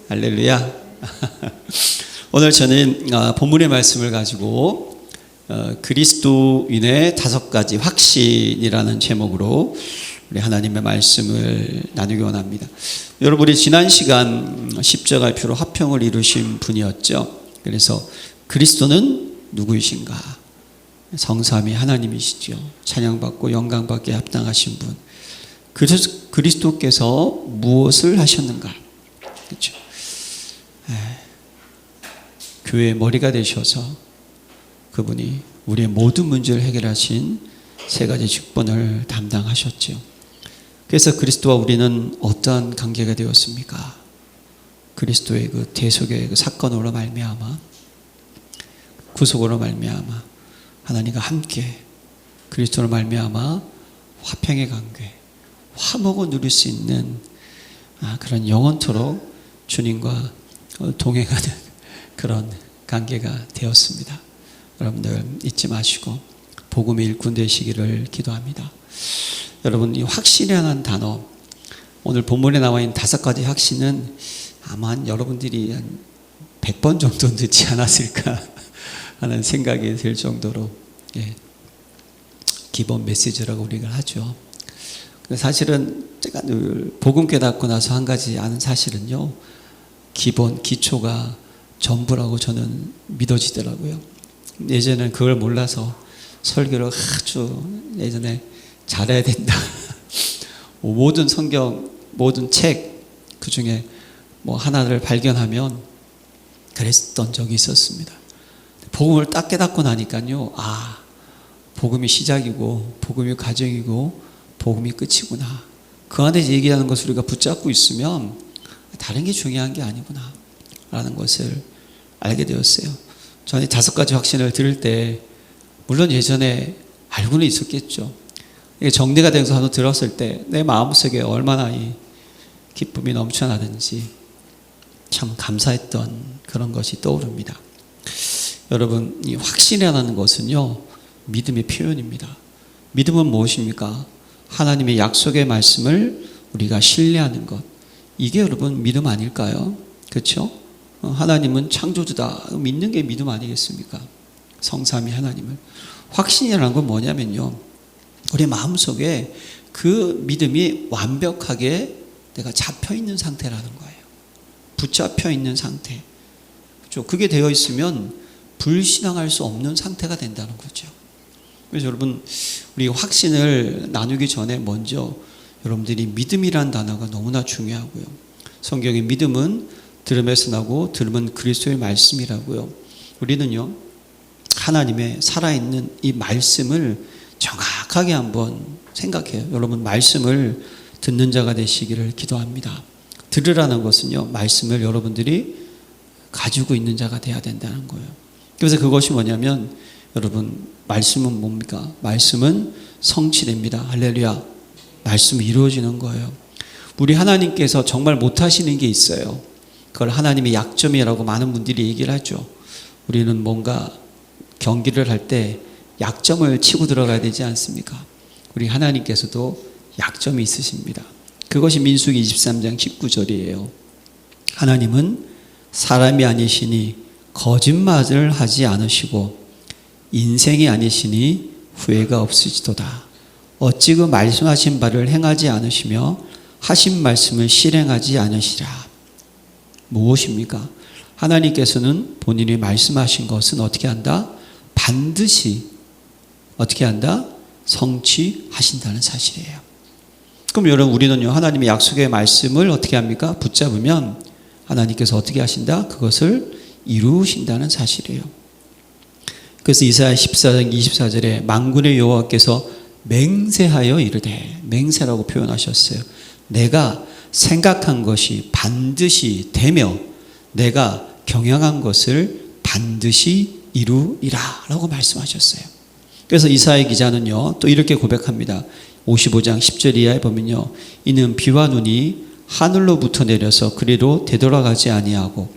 할렐루야. 오늘 저는 본문의 말씀을 가지고 그리스도인의 5가지 확신이라는 제목으로 우리 하나님의 말씀을 나누기 원합니다. 여러분이 지난 시간 십자가표로 화평을 이루신 분이었죠. 그래서 그리스도는 누구이신가? 성삼위 하나님이시죠. 찬양받고 영광받기에 합당하신 분. 그래서 그리스도께서 무엇을 하셨는가? 그렇죠. 교회의 머리가 되셔서 그분이 우리의 모든 문제를 해결하신 3가지 직분을 담당하셨죠. 그래서 그리스도와 우리는 어떠한 관계가 되었습니까? 그리스도의 그 대속의 그 사건으로 말미암아, 구속으로 말미암아 하나님과 함께 그리스도로 말미암아 화평의 관계, 화목을 누릴 수 있는 그런 영원토록 주님과 동행하는 그런 관계가 되었습니다. 여러분들 잊지 마시고 복음의 일꾼 되시기를 기도합니다. 여러분, 이 확신이라는 단어, 오늘 본문에 나와 있는 5가지 확신은 아마 여러분들이 한 100번 정도 듣지 않았을까 하는 생각이 들 정도로 기본 메시지라고 우리가 하죠. 사실은 제가 늘 복음 깨닫고 나서 한 가지 아는 사실은요, 기본 기초가 전부라고 저는 믿어지더라고요. 예전에는 그걸 몰라서 설교를 아주 예전에 잘해야 된다. 모든 성경, 모든 책 그 중에 뭐 하나를 발견하면 그랬던 적이 있었습니다. 복음을 딱 깨닫고 나니까요, 복음이 시작이고 복음이 과정이고 복음이 끝이구나. 그 안에 얘기하는 것을 우리가 붙잡고 있으면 다른 게 중요한 게 아니구나 라는 것을 알게 되었어요. 저는 5가지 확신을 들을 때 물론 예전에 알고는 있었겠죠. 이게 정리가 돼서 한번 들었을 때 내 마음속에 얼마나 이 기쁨이 넘쳐나든지 참 감사했던 그런 것이 떠오릅니다. 여러분, 이 확신이라는 것은요, 믿음의 표현입니다. 믿음은 무엇입니까? 하나님의 약속의 말씀을 우리가 신뢰하는 것. 이게 여러분 믿음 아닐까요? 그렇죠? 하나님은 창조주다. 믿는 게 믿음 아니겠습니까? 성삼위 하나님을. 확신이라는 건 뭐냐면요, 우리 마음속에 그 믿음이 완벽하게 내가 잡혀있는 상태라는 거예요. 붙잡혀 있는 상태. 그렇죠? 그게 되어 있으면 불신앙할 수 없는 상태가 된다는 거죠. 그래서 여러분, 우리 확신을 나누기 전에 먼저 여러분들이 믿음이란 단어가 너무나 중요하고요. 성경의 믿음은 들음에서 나고 들음은 그리스도의 말씀이라고요. 우리는요, 하나님의 살아있는 이 말씀을 정확하게 한번 생각해요. 여러분, 말씀을 듣는 자가 되시기를 기도합니다. 들으라는 것은요, 말씀을 여러분들이 가지고 있는 자가 돼야 된다는 거예요. 그래서 그것이 뭐냐면, 여러분, 말씀은 뭡니까? 말씀은 성취됩니다. 할렐루야. 말씀이 이루어지는 거예요. 우리 하나님께서 정말 못하시는 게 있어요. 그걸 하나님의 약점이라고 많은 분들이 얘기를 하죠. 우리는 뭔가 경기를 할 때 약점을 치고 들어가야 되지 않습니까? 우리 하나님께서도 약점이 있으십니다. 그것이 민수기 23장 19절이에요. 하나님은 사람이 아니시니 거짓말을 하지 않으시고 인생이 아니시니 후회가 없으시도다. 어찌 그 말씀하신 바를 행하지 않으시며 하신 말씀을 실행하지 않으시라. 무엇입니까? 하나님께서는 본인이 말씀하신 것은 어떻게 한다? 반드시 어떻게 한다? 성취하신다는 사실이에요. 그럼 여러분, 우리는요, 하나님의 약속의 말씀을 어떻게 합니까? 붙잡으면 하나님께서 어떻게 하신다? 그것을 이루신다는 사실이에요. 그래서 이사야 14장 24절에 만군의 여호와께서 맹세하여 이르되, 맹세라고 표현하셨어요. 내가 생각한 것이 반드시 되며 내가 경영한 것을 반드시 이루리라 라고 말씀하셨어요. 그래서 이사야 기자는요, 또 이렇게 고백합니다. 55장 10절 이하에 보면요, 이는 비와 눈이 하늘로부터 내려서 그리로 되돌아가지 아니하고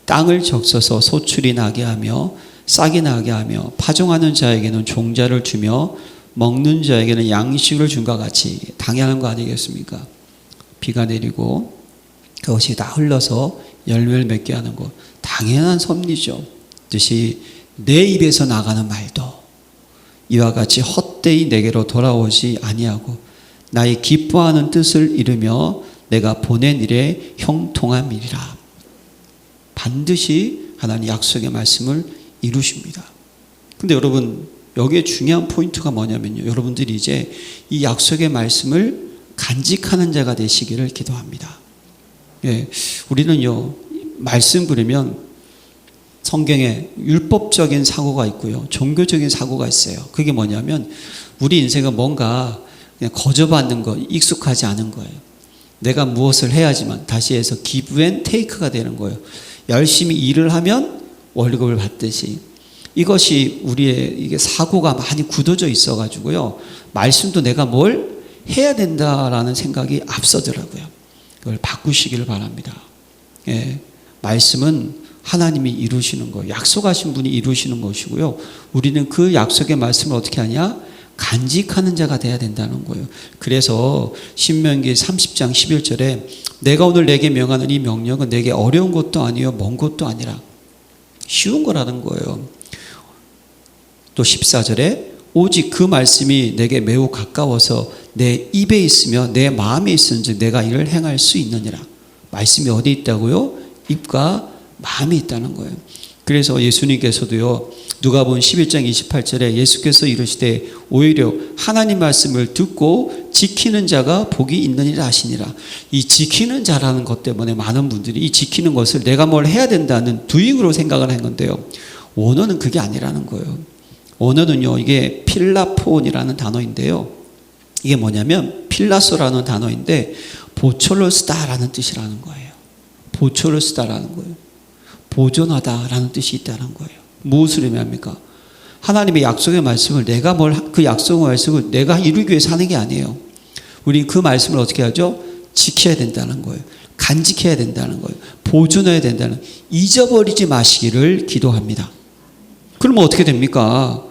땅을 적셔서 소출이 나게 하며 싹이 나게 하며 파종하는 자에게는 종자를 주며 먹는 자에게는 양식을 준 것 같이 당연한 거 아니겠습니까? 비가 내리고 그것이 다 흘러서 열매를 맺게 하는 것, 당연한 섭리죠. 뜻이 내 입에서 나가는 말도 이와 같이 헛되이 내게로 돌아오지 아니하고 나의 기뻐하는 뜻을 이루며 내가 보낸 일에 형통함이리라. 반드시 하나님 약속의 말씀을 이루십니다. 근데 여러분, 여기에 중요한 포인트가 뭐냐면요, 여러분들이 이제 이 약속의 말씀을 간직하는 자가 되시기를 기도합니다. 예, 우리는요, 말씀 그러면 성경에 율법적인 사고가 있고요, 종교적인 사고가 있어요. 그게 뭐냐면 우리 인생은 뭔가 그냥 거저받는 거, 익숙하지 않은 거예요. 내가 무엇을 해야지만, 다시 해서 기브 앤 테이크가 되는 거예요. 열심히 일을 하면 월급을 받듯이. 이것이 우리의 이게 사고가 많이 굳어져 있어가지고요, 말씀도 내가 뭘 해야 된다라는 생각이 앞서더라고요. 그걸 바꾸시기를 바랍니다. 예, 말씀은 하나님이 이루시는 거예요. 약속하신 분이 이루시는 것이고요, 우리는 그 약속의 말씀을 어떻게 하냐? 간직하는 자가 돼야 된다는 거예요. 그래서 신명기 30장 11절에 내가 오늘 내게 명하는 이 명령은 내게 어려운 것도 아니요 먼 것도 아니라 쉬운 거라는 거예요. 또 14절에 오직 그 말씀이 내게 매우 가까워서 내 입에 있으며 내 마음에 있은즉 내가 이를 행할 수 있느니라. 말씀이 어디 있다고요? 입과 마음에 있다는 거예요. 그래서 예수님께서도요, 누가복음 11장 28절에 예수께서 이르시되 오히려 하나님 말씀을 듣고 지키는 자가 복이 있느니라 하시니라. 이 지키는 자라는 것 때문에 많은 분들이 이 지키는 것을 내가 뭘 해야 된다는 도잉으로 생각을 한 건데요, 원어는 그게 아니라는 거예요. 원어는요, 이게 필라폰이라는 단어인데요, 이게 뭐냐면 필라소라는 단어인데 보초를 쓰다라는 뜻이라는 거예요. 보초를 쓰다라는 거예요. 보존하다라는 뜻이 있다는 거예요. 무엇을 의미합니까? 하나님의 약속의 말씀을 내가 그 약속의 말씀을 내가 이루기 위해서 하는 게 아니에요. 우리 그 말씀을 어떻게 하죠? 지켜야 된다는 거예요. 간직해야 된다는 거예요. 보존해야 된다는, 잊어버리지 마시기를 기도합니다. 그러면 어떻게 됩니까?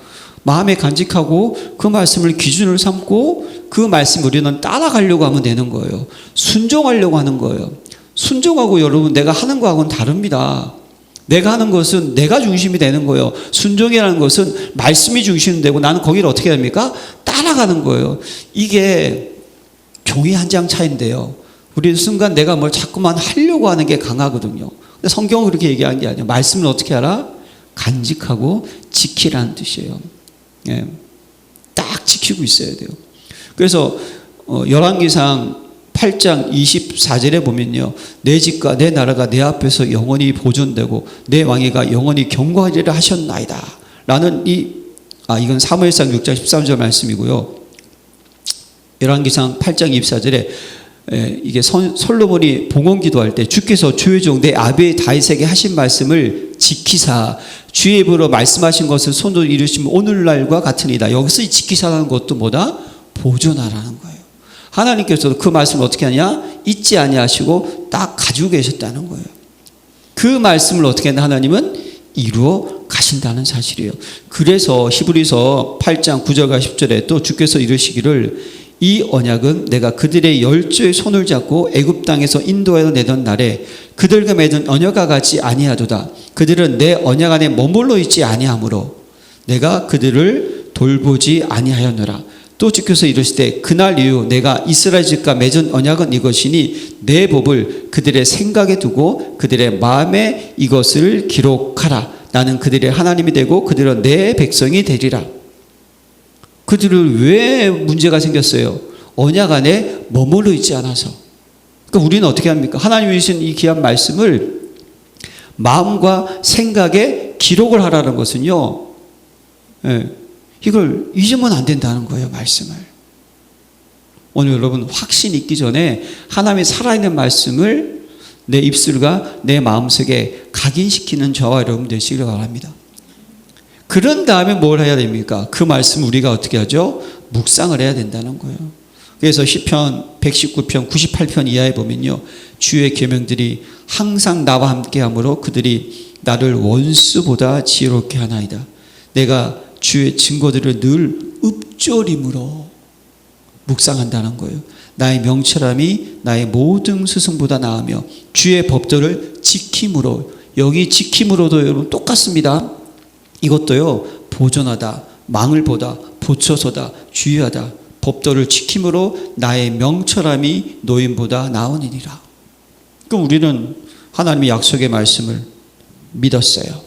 마음에 간직하고 그 말씀을 기준으로 삼고 그 말씀 우리는 따라가려고 하면 되는 거예요. 순종하려고 하는 거예요. 순종하고 여러분 내가 하는 거하고는 다릅니다. 내가 하는 것은 내가 중심이 되는 거예요. 순종이라는 것은 말씀이 중심이 되고 나는 거기를 어떻게 합니까? 따라가는 거예요. 이게 종이 한 장 차이인데요, 우리 순간 내가 뭘 자꾸만 하려고 하는 게 강하거든요. 근데 성경은 그렇게 얘기한 게 아니에요. 말씀은 어떻게 하라? 간직하고 지키라는 뜻이에요. 예, 딱 지키고 있어야 돼요. 그래서 열왕기상 8장 24절에 보면요, 내 집과 내 나라가 내 앞에서 영원히 보존되고 내 왕위가 영원히 경고하리라 하셨나이다 라는 이건 사무엘상 6장 13절 말씀이고요, 열왕기상 8장 24절에 이게 솔로몬이 봉헌 기도할 때 주께서 주의 종 내 아비 다윗에게 하신 말씀을 지키사 주의 입으로 말씀하신 것을 손으로 이루시면 오늘날과 같으니이다. 여기서 이 지키사라는 것도 뭐다? 보존하라는 거예요. 하나님께서도 그 말씀을 어떻게 하냐? 잊지 아니하시고 딱 가지고 계셨다는 거예요. 그 말씀을 어떻게 하냐? 하나님은 이루어 가신다는 사실이에요. 그래서 히브리서 8장 9절과 10절에 또 주께서 이르시기를 이 언약은 내가 그들의 열조의 손을 잡고 애굽 땅에서 인도하여 내던 날에 그들과 맺은 언약과 같이 아니하도다. 그들은 내 언약 안에 머물러 있지 아니하므로 내가 그들을 돌보지 아니하였노라. 또 주께서 이르시되 그날 이후 내가 이스라엘 집과 맺은 언약은 이것이니 내 법을 그들의 생각에 두고 그들의 마음에 이것을 기록하라. 나는 그들의 하나님이 되고 그들은 내 백성이 되리라. 그들을 왜 문제가 생겼어요? 언약 안에 머물러 있지 않아서. 그러니까 우리는 어떻게 합니까? 하나님이 주신 이 귀한 말씀을 마음과 생각에 기록을 하라는 것은요, 이걸 잊으면 안 된다는 거예요, 말씀을. 오늘 여러분 확신 있기 전에 하나님의 살아있는 말씀을 내 입술과 내 마음속에 각인시키는 저와 여러분 되시길 바랍니다. 그런 다음에 뭘 해야 됩니까? 그 말씀 우리가 어떻게 하죠? 묵상을 해야 된다는 거예요. 그래서 시편 119편 98편 이하에 보면요, 주의 계명들이 항상 나와 함께하므로 그들이 나를 원수보다 지혜롭게 하나이다. 내가 주의 증거들을 늘 읊조림으로 묵상한다는 거예요. 나의 명철함이 나의 모든 스승보다 나으며 주의 법도를 지킴으로, 여기 지킴으로도 여러분 똑같습니다. 이것도요, 보존하다, 망을 보다, 보초서다, 주의하다, 법도를 지킴으로 나의 명철함이 노인보다 나으니라. 그럼 우리는 하나님의 약속의 말씀을 믿었어요.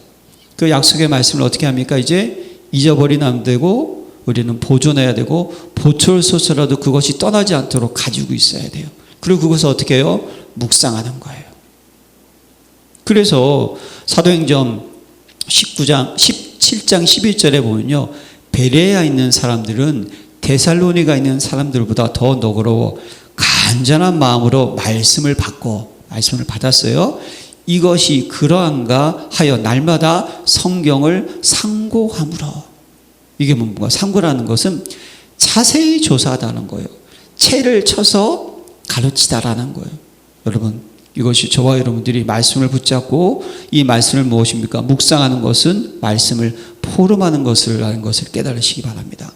그 약속의 말씀을 어떻게 합니까? 이제 잊어버리면 안 되고 우리는 보존해야 되고 보초서서라도 그것이 떠나지 않도록 가지고 있어야 돼요. 그리고 그것을 어떻게 해요? 묵상하는 거예요. 그래서 사도행전 17장 11절에 보면요, 베레아에 있는 사람들은 데살로니가 있는 사람들보다 더 너그러워 간절한 마음으로 말씀을 받았어요. 이것이 그러한가 하여 날마다 성경을 상고함으로. 이게 뭔가 상고라는 것은 자세히 조사하다는 거예요. 채를 쳐서 가르치다라는 거예요. 여러분, 이것이 저와 여러분들이 말씀을 붙잡고 이 말씀을 무엇입니까? 묵상하는 것은 말씀을 포럼하는 것이라는 것을 깨달으시기 바랍니다.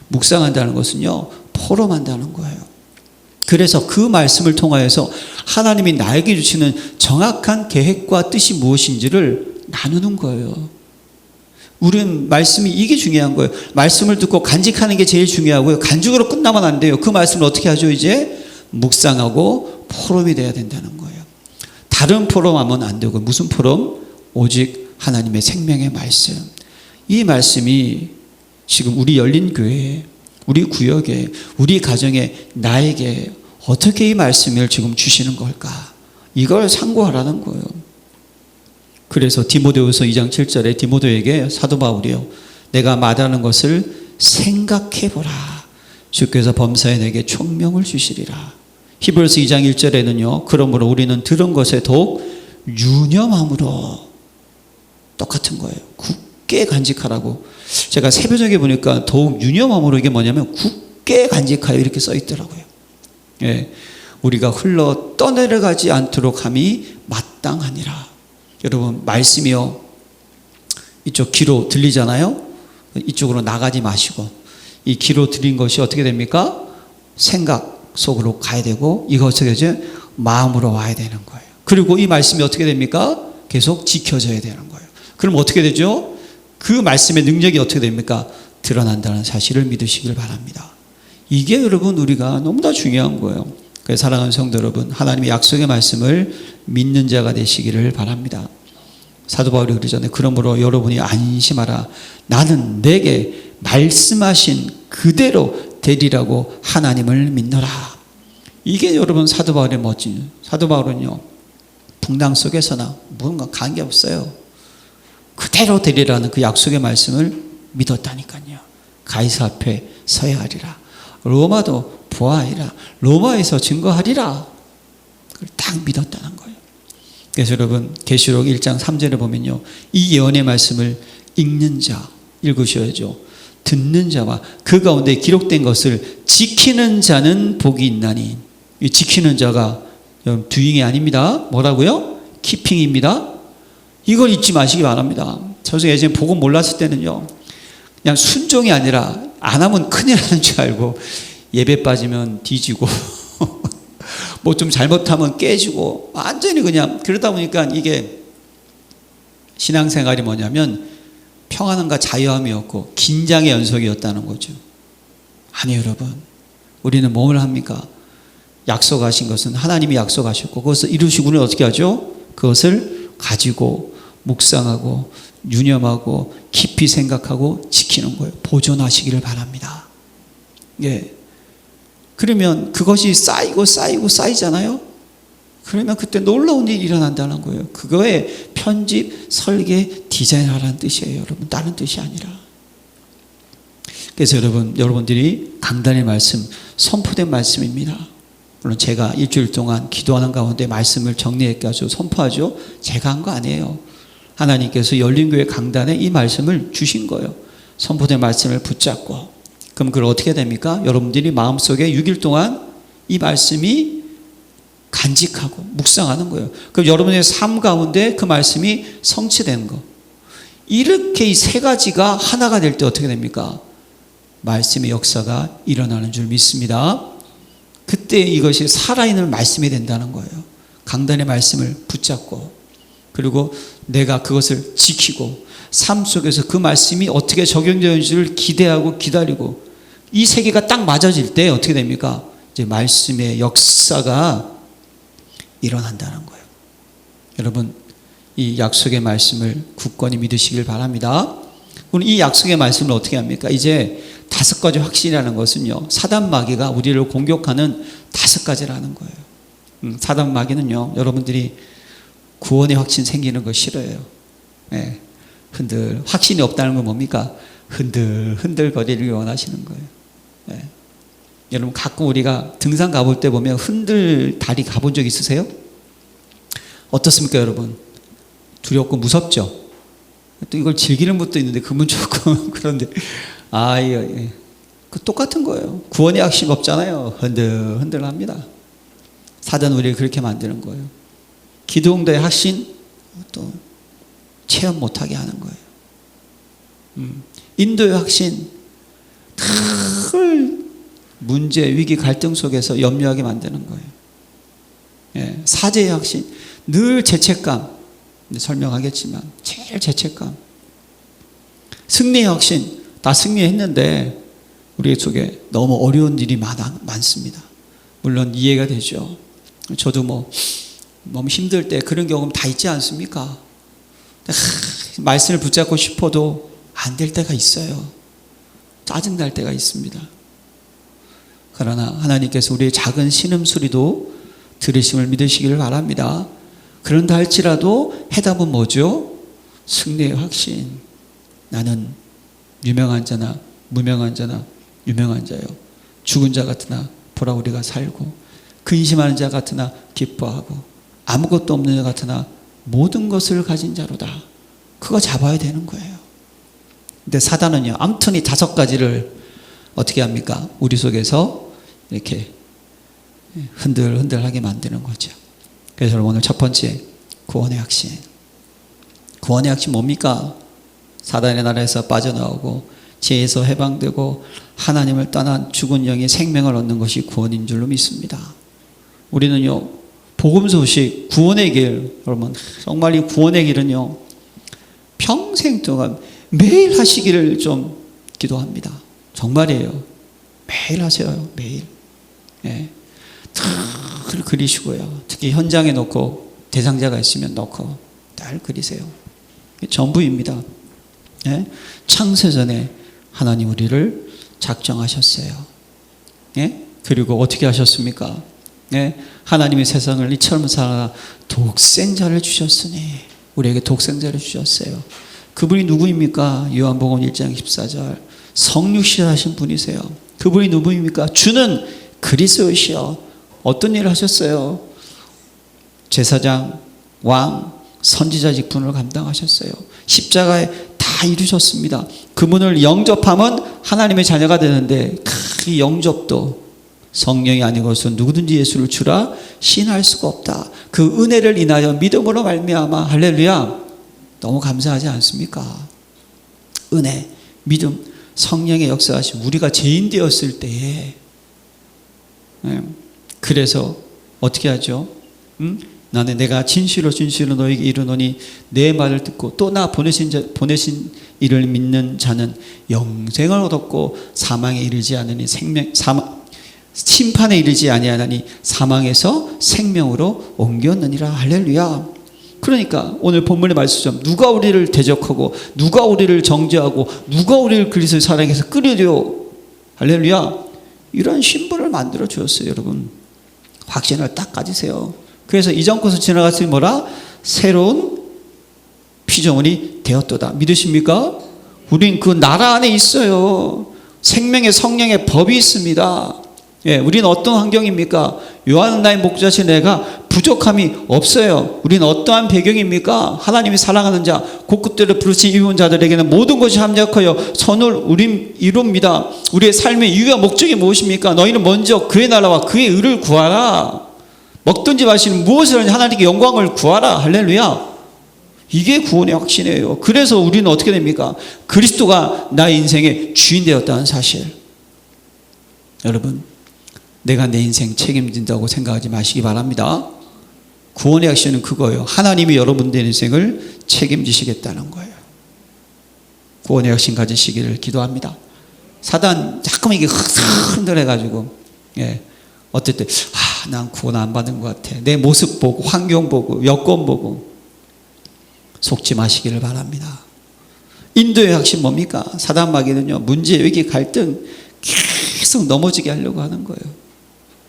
묵상한다는 것은요, 포럼한다는 거예요. 그래서 그 말씀을 통하여서 하나님이 나에게 주시는 정확한 계획과 뜻이 무엇인지를 나누는 거예요. 우리는 말씀이 이게 중요한 거예요. 말씀을 듣고 간직하는 게 제일 중요하고요. 간직으로 끝나면 안 돼요. 그 말씀을 어떻게 하죠? 이제 묵상하고 포럼이 돼야 된다는 거예요. 다른 포럼하면 안 되고, 무슨 포럼? 오직 하나님의 생명의 말씀. 이 말씀이 지금 우리 열린 교회에, 우리 구역에, 우리 가정에, 나에게 어떻게 이 말씀을 지금 주시는 걸까? 이걸 상고하라는 거예요. 그래서 디모데후서 2장 7절에 디모데에게 사도 바울이요, 내가 말하는 것을 생각해보라. 주께서 범사에 내게 총명을 주시리라. 히브리서 2장 1절에는요, 그러므로 우리는 들은 것에 더욱 유념함으로, 똑같은 거예요. 굳게 간직하라고. 제가 새벽에 보니까 더욱 유념함으로, 이게 뭐냐면 굳게 간직하여 이렇게 써 있더라고요. 예, 우리가 흘러 떠내려가지 않도록 함이 마땅하니라. 여러분, 말씀이요, 이쪽 귀로 들리잖아요. 이쪽으로 나가지 마시고 이 귀로 들린 것이 어떻게 됩니까? 생각 속으로 가야 되고, 이것을 이제 마음으로 와야 되는 거예요. 그리고 이 말씀이 어떻게 됩니까? 계속 지켜져야 되는 거예요. 그럼 어떻게 되죠? 그 말씀의 능력이 어떻게 됩니까? 드러난다는 사실을 믿으시길 바랍니다. 이게 여러분, 우리가 너무나 중요한 거예요. 그래서 사랑하는 성도 여러분, 하나님의 약속의 말씀을 믿는 자가 되시기를 바랍니다. 사도 바울이 그러잖아요. 그러므로 여러분이 안심하라. 나는 내게 말씀하신 그대로 되리라고 하나님을 믿노라. 이게 여러분 사도 바울의 멋진, 사도 바울은요, 풍랑 속에서나 뭔가 관계없어요. 그대로 되리라는 그 약속의 말씀을 믿었다니까요. 가이사 앞에 서야 하리라. 로마도 보아하리라. 로마에서 증거하리라. 그걸 딱 믿었다는 거예요. 그래서 여러분, 계시록 1장 3절에 보면요, 이 예언의 말씀을 읽는 자, 읽으셔야죠. 듣는 자와 그 가운데 기록된 것을 지키는 자는 복이 있나니. 이 지키는 자가 여러분 doing이 아닙니다. 뭐라고요? keeping입니다. 이걸 잊지 마시기 바랍니다. 저도 예전에 복음 몰랐을 때는요, 그냥 순종이 아니라 안 하면 큰일 나는 줄 알고 예배 빠지면 뒤지고 뭐 좀 잘못하면 깨지고 완전히 그냥, 그러다 보니까 이게 신앙생활이 뭐냐면 평안함과 자유함이었고 긴장의 연속이었다는 거죠. 아니 여러분, 우리는 뭘 합니까? 약속하신 것은 하나님이 약속하셨고 그것을 이루시고 우리는 어떻게 하죠? 그것을 가지고 묵상하고 유념하고 깊이 생각하고 지키는 거예요. 보존하시기를 바랍니다. 예. 그러면 그것이 쌓이고 쌓이잖아요. 그러면 그때 놀라운 일이 일어난다는 거예요. 그거에 편집, 설계, 디자인하라는 뜻이에요. 여러분, 다른 뜻이 아니라. 그래서 여러분들이 강단의 말씀, 선포된 말씀입니다. 물론 제가 일주일 동안 기도하는 가운데 말씀을 정리해가지고 선포하죠. 제가 한 거 아니에요. 하나님께서 열린교회 강단에 이 말씀을 주신 거예요. 선포된 말씀을 붙잡고. 그럼 그걸 어떻게 됩니까? 여러분들이 마음속에 6일 동안 이 말씀이 간직하고 묵상하는 거예요. 그럼 여러분의 삶 가운데 그 말씀이 성취되는 거. 이렇게 이 세 가지가 하나가 될 때 어떻게 됩니까? 말씀의 역사가 일어나는 줄 믿습니다. 그때 이것이 살아있는 말씀이 된다는 거예요. 강단의 말씀을 붙잡고, 그리고 내가 그것을 지키고 삶 속에서 그 말씀이 어떻게 적용되는지를 기대하고 기다리고, 이 세 개가 딱 맞아질 때 어떻게 됩니까? 이제 말씀의 역사가 일어난다는 거예요. 여러분, 이 약속의 말씀을 굳건히 믿으시길 바랍니다. 오늘 이 약속의 말씀을 어떻게 합니까? 이제 5가지 확신이라는 것은요, 사단 마귀가 우리를 공격하는 5가지라는 거예요. 사단 마귀는요, 여러분들이 구원의 확신 생기는 거 싫어해요. 네. 확신이 없다는 건 뭡니까? 흔들 거리를 원하시는 거예요. 네. 여러분, 가끔 우리가 등산 가볼 때 보면 흔들 다리 가본 적 있으세요? 어떻습니까, 여러분? 두렵고 무섭죠? 또 이걸 즐기는 것도 있는데, 그분 조금 그런데, 그 똑같은 거예요. 구원의 확신 없잖아요. 흔들 합니다. 사단 우리를 그렇게 만드는 거예요. 기도응답의 확신, 또 체험 못하게 하는 거예요. 인도의 확신, 늘 문제, 위기, 갈등 속에서 염려하게 만드는 거예요. 예, 사제의 확신, 늘 죄책감, 설명하겠지만 제일 죄책감. 승리의 확신, 다 승리했는데 우리 속에 너무 어려운 일이 많습니다. 물론 이해가 되죠. 저도 너무 힘들 때 그런 경험 다 있지 않습니까? 말씀을 붙잡고 싶어도 안 될 때가 있어요. 짜증날 때가 있습니다. 그러나 하나님께서 우리의 작은 신음소리도 들으심을 믿으시기를 바랍니다. 그런다 할지라도 해답은 뭐죠? 승리의 확신. 나는 유명한 자나 무명한 자나 유명한 자요, 죽은 자 같으나 보라 우리가 살고, 근심하는 자 같으나 기뻐하고, 아무것도 없는 자 같으나 모든 것을 가진 자로다. 그거 잡아야 되는 거예요. 근데 사단은요, 아무튼 이 5가지를 어떻게 합니까? 우리 속에서 이렇게 흔들흔들하게 만드는 거죠. 그래서 여러분, 오늘 첫 번째, 구원의 확신. 구원의 확신 뭡니까? 사단의 나라에서 빠져나오고 죄에서 해방되고 하나님을 떠난 죽은 영의 생명을 얻는 것이 구원인 줄로 믿습니다. 우리는요, 복음 소식, 구원의 길, 여러분, 정말 이 구원의 길은요, 평생 동안 매일 하시기를 좀 기도합니다. 정말이에요. 매일 하세요. 매일. 네. 늘 그리시고요. 특히 현장에 놓고 대상자가 있으면 놓고 늘 그리세요. 전부입니다. 네? 창세전에 하나님 우리를 작정하셨어요. 네? 그리고 어떻게 하셨습니까? 네? 하나님의 세상을 이처럼 살아 독생자를 주셨으니, 우리에게 독생자를 주셨어요. 그분이 누구입니까? 요한복음 1장 14절, 성육신 하신 분이세요. 그분이 누구입니까? 주는 그리스도시요. 어떤 일을 하셨어요? 제사장, 왕, 선지자 직분을 감당하셨어요. 십자가에 다 이루셨습니다. 그분을 영접하면 하나님의 자녀가 되는데, 이 영접도 성령이 아니고서 누구든지 예수를 주라 신할 수가 없다. 그 은혜를 인하여 믿음으로 말미암아, 할렐루야, 너무 감사하지 않습니까? 은혜, 믿음, 성령의 역사하심, 우리가 죄인 되었을 때에, 그래서 어떻게 하죠? 나는 내가 진실로 너에게 이르노니 내 말을 듣고 또 나 보내신 이를 믿는 자는 영생을 얻었고 사망에 이르지 않으니 심판에 이르지 아니하나니 사망에서 생명으로 옮겼느니라. 할렐루야. 그러니까 오늘 본문의 말씀처럼 누가 우리를 대적하고 누가 우리를 정죄하고 누가 우리를 그리스도의 사랑에서 끌어들여, 할렐루야, 이런 신분을 만들어 주었어요. 여러분, 확신을 딱 가지세요. 그래서 이전 것을 지나갔으니 뭐라? 새로운 피조물이 되었도다. 믿으십니까? 우린 그 나라 안에 있어요. 생명의 성령의 법이 있습니다. 예, 우리는 어떤 환경입니까? 요한은 나의 목자신 내가 부족함이 없어요. 우리는 어떠한 배경입니까? 하나님이 사랑하는 자, 곧 그때를 부르신 이분 자들에게는 모든 것이 합력하여 선을 우림 이룹니다. 우리의 삶의 이유와 목적이 무엇입니까? 너희는 먼저 그의 나라와 그의 의를 구하라. 먹든지 마시는 무엇을 하든지 하나님께 영광을 구하라. 할렐루야. 이게 구원의 확신이에요. 그래서 우리는 어떻게 됩니까? 그리스도가 나의 인생의 주인 되었다는 사실. 여러분, 내가 내 인생 책임진다고 생각하지 마시기 바랍니다. 구원의 확신은 그거예요. 하나님이 여러분들의 인생을 책임지시겠다는 거예요. 구원의 확신 가지시기를 기도합니다. 사단 자꾸만 이게 흔들어가지고, 어떨 때, 난 구원 안 받은 것 같아. 내 모습 보고, 환경 보고, 여건 보고. 속지 마시기를 바랍니다. 인도의 확신 뭡니까? 사단 마귀는요, 문제, 위기, 갈등 계속 넘어지게 하려고 하는 거예요.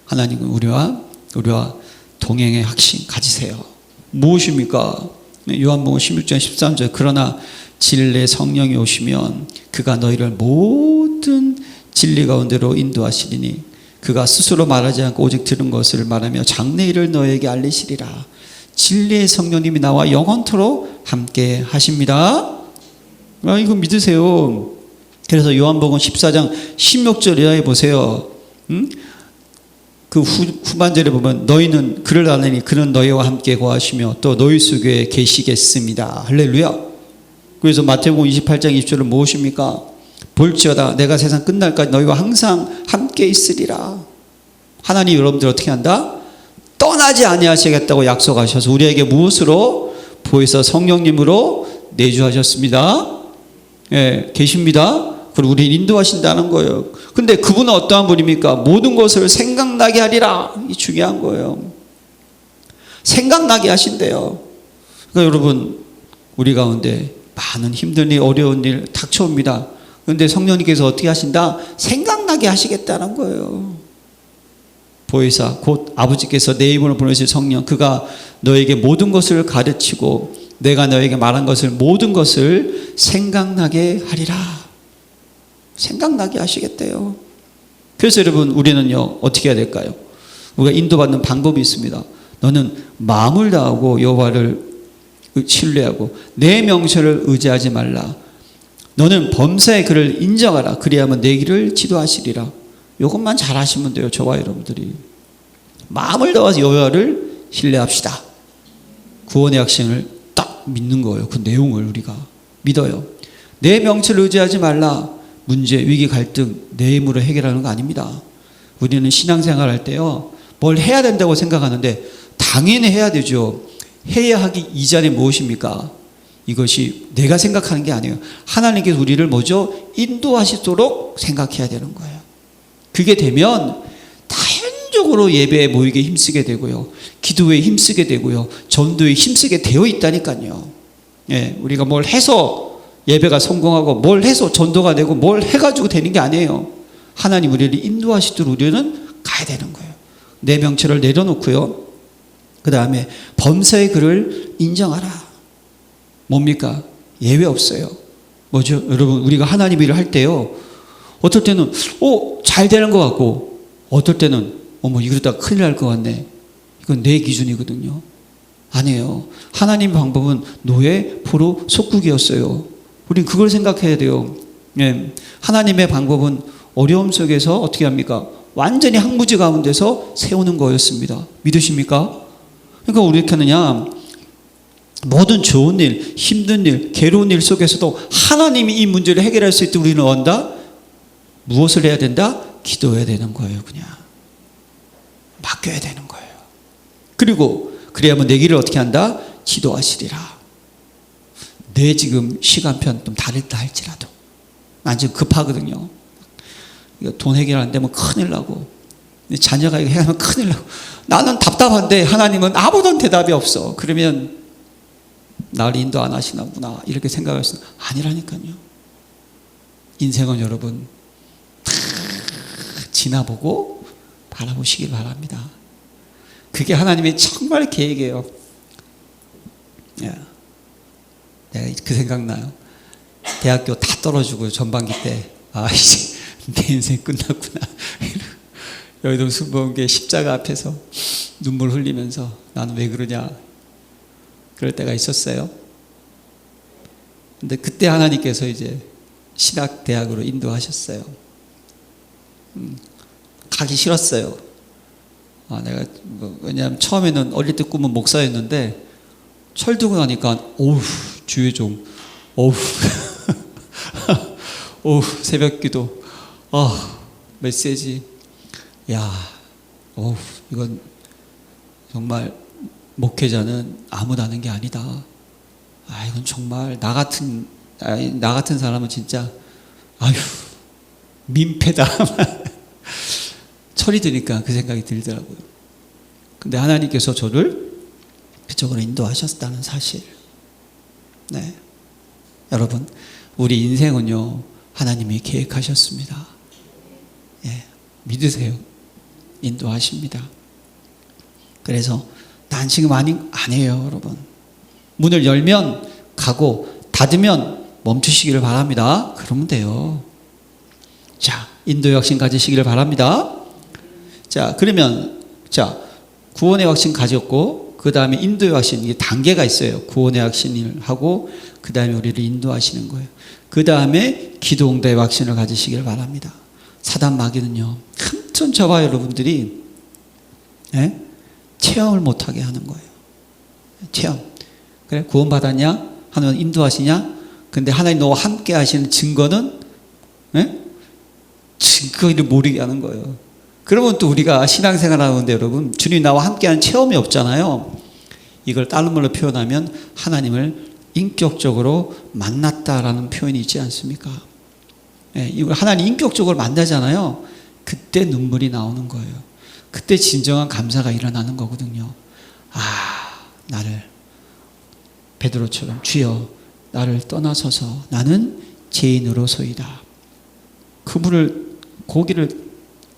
하나님은 우리와 동행의 확신 가지세요. 무엇입니까? 요한복음 16장 13절 그러나 진리의 성령이 오시면 그가 너희를 모든 진리 가운데로 인도하시리니 그가 스스로 말하지 않고 오직 들은 것을 말하며 장래 일을 너희에게 알리시리라. 진리의 성령님이 나와 영원토록 함께 하십니다. 이거 믿으세요. 그래서 요한복음 14장 16절 이하에 보세요. 그 후반절에 보면 너희는 그를 아느니 그는 너희와 함께 거하시며 또 너희 속에 계시겠습니다. 할렐루야. 그래서 마태복음 28장 20절은 무엇입니까? 볼지어다 내가 세상 끝날까지 너희와 항상 함께 있으리라. 하나님 여러분들 어떻게 한다? 떠나지 아니하시겠다고 약속하셔서 우리에게 무엇으로? 보혜사 성령님으로 내주하셨습니다. 계십니다. 그리고 우리를 인도하신다는 거예요. 근데 그분은 어떠한 분입니까? 모든 것을 생각나게 하리라. 이 중요한 거예요. 생각나게 하신대요. 그러니까 여러분, 우리 가운데 많은 힘든 일, 어려운 일 닥쳐옵니다. 그런데 성령님께서 어떻게 하신다? 생각나게 하시겠다는 거예요. 보혜사, 곧 아버지께서 내 이름으로 보내실 성령, 그가 너에게 모든 것을 가르치고 내가 너에게 말한 것을 모든 것을 생각나게 하리라. 생각나게 하시겠대요. 그래서 여러분, 우리는요 어떻게 해야 될까요? 우리가 인도받는 방법이 있습니다. 너는 마음을 다하고 여호와를 신뢰하고 내 명철을 의지하지 말라. 너는 범사의 그를 인정하라. 그리하면 내 길을 지도하시리라. 이것만 잘 하시면 돼요. 저와 여러분들이 마음을 다해서 여호와를 신뢰합시다. 구원의 확신을 딱 믿는 거예요. 그 내용을 우리가 믿어요. 내 명철을 의지하지 말라. 문제, 위기, 갈등 내 힘으로 해결하는 거 아닙니다. 우리는 신앙생활 할 때요 뭘 해야 된다고 생각하는데 당연히 해야 되죠. 해야 하기 이전에 무엇입니까? 이것이 내가 생각하는 게 아니에요. 하나님께서 우리를 뭐죠? 인도하시도록 생각해야 되는 거예요. 그게 되면 자연적으로 예배에 모이게 힘쓰게 되고요, 기도에 힘쓰게 되고요, 전도에 힘쓰게 되어 있다니까요. 우리가 뭘 해서 예배가 성공하고 뭘 해서 전도가 되고 뭘 해가지고 되는 게 아니에요. 하나님 우리를 인도하시도록 우리는 가야 되는 거예요. 내 명철을 내려놓고요, 그 다음에 범사의 그를 인정하라. 뭡니까? 예외 없어요. 뭐죠? 여러분, 우리가 하나님 일을 할 때요, 어떨 때는 잘 되는 것 같고 어떨 때는 이러다가 큰일 날 것 같네. 이건 내 기준이거든요. 아니에요. 하나님 방법은 노예, 포로, 속국이었어요. 우린 그걸 생각해야 돼요. 하나님의 방법은 어려움 속에서 어떻게 합니까? 완전히 항무지 가운데서 세우는 거였습니다. 믿으십니까? 그러니까 우리 어떻게 하느냐, 모든 좋은 일, 힘든 일, 괴로운 일 속에서도 하나님이 이 문제를 해결할 수 있도록 우리는 원다? 무엇을 해야 된다? 기도해야 되는 거예요. 그냥 맡겨야 되는 거예요. 그리고 그래야만 내 길을 어떻게 한다? 지도하시리라. 내 지금 시간편 좀 다르다 할지라도 난 지금 급하거든요. 돈 해결 안 되면 큰일 나고, 자녀가 이거 해결하면 큰일 나고, 나는 답답한데 하나님은 아무런 대답이 없어. 그러면 나를 인도 안 하시나구나 이렇게 생각할 수는 아니라니까요. 인생은 여러분 다 지나보고 바라보시길 바랍니다. 그게 하나님의 정말 계획이에요. 내가 그 생각나요. 대학교 다 떨어지고 전반기 때 이제 내 인생 끝났구나. 여의도 순복음교회 십자가 앞에서 눈물 흘리면서 나는 왜 그러냐 그럴 때가 있었어요. 근데 그때 하나님께서 이제 신학대학으로 인도하셨어요. 가기 싫었어요. 내가 왜냐하면 처음에는 어릴 때 꿈은 목사였는데 철들고 나니까 오우 주의 종 오우 오우 새벽기도 메시지 오우 이건 정말 목회자는 아무도 아는 게 아니다. 이건 정말 나 같은 사람은 진짜 민폐다. 철이 드니까 그 생각이 들더라고요. 근데 하나님께서 저를 그쪽으로 인도하셨다는 사실. 네. 여러분, 우리 인생은요, 하나님이 계획하셨습니다. 예, 믿으세요. 인도하십니다. 그래서 난 지금 아니에요, 여러분. 문을 열면 가고 닫으면 멈추시기를 바랍니다. 그러면 돼요. 자, 인도의 확신 가지시기를 바랍니다. 자, 그러면 구원의 확신 가졌고 그 다음에 인도의 확신, 이게 단계가 있어요. 구원의 확신을 하고 그 다음에 우리를 인도하시는 거예요. 그 다음에 기도 응답의 확신을 가지시기를 바랍니다. 사단 마귀는요, 한참 저와 여러분들이 체험을 못하게 하는 거예요. 체험. 그래, 구원받았냐? 하나님 인도하시냐? 근데 하나님 너와 함께 하시는 증거는 증거를 모르게 하는 거예요. 그러면 또 우리가 신앙생활 하는데 여러분, 주님 나와 함께하는 체험이 없잖아요. 이걸 다른 말로 표현하면 하나님을 인격적으로 만났다라는 표현이 있지 않습니까? 이걸 하나님 인격적으로 만나잖아요. 그때 눈물이 나오는 거예요. 그때 진정한 감사가 일어나는 거거든요. 나를 베드로처럼 주여 나를 떠나서서 나는 죄인으로소이다. 그분을 고기를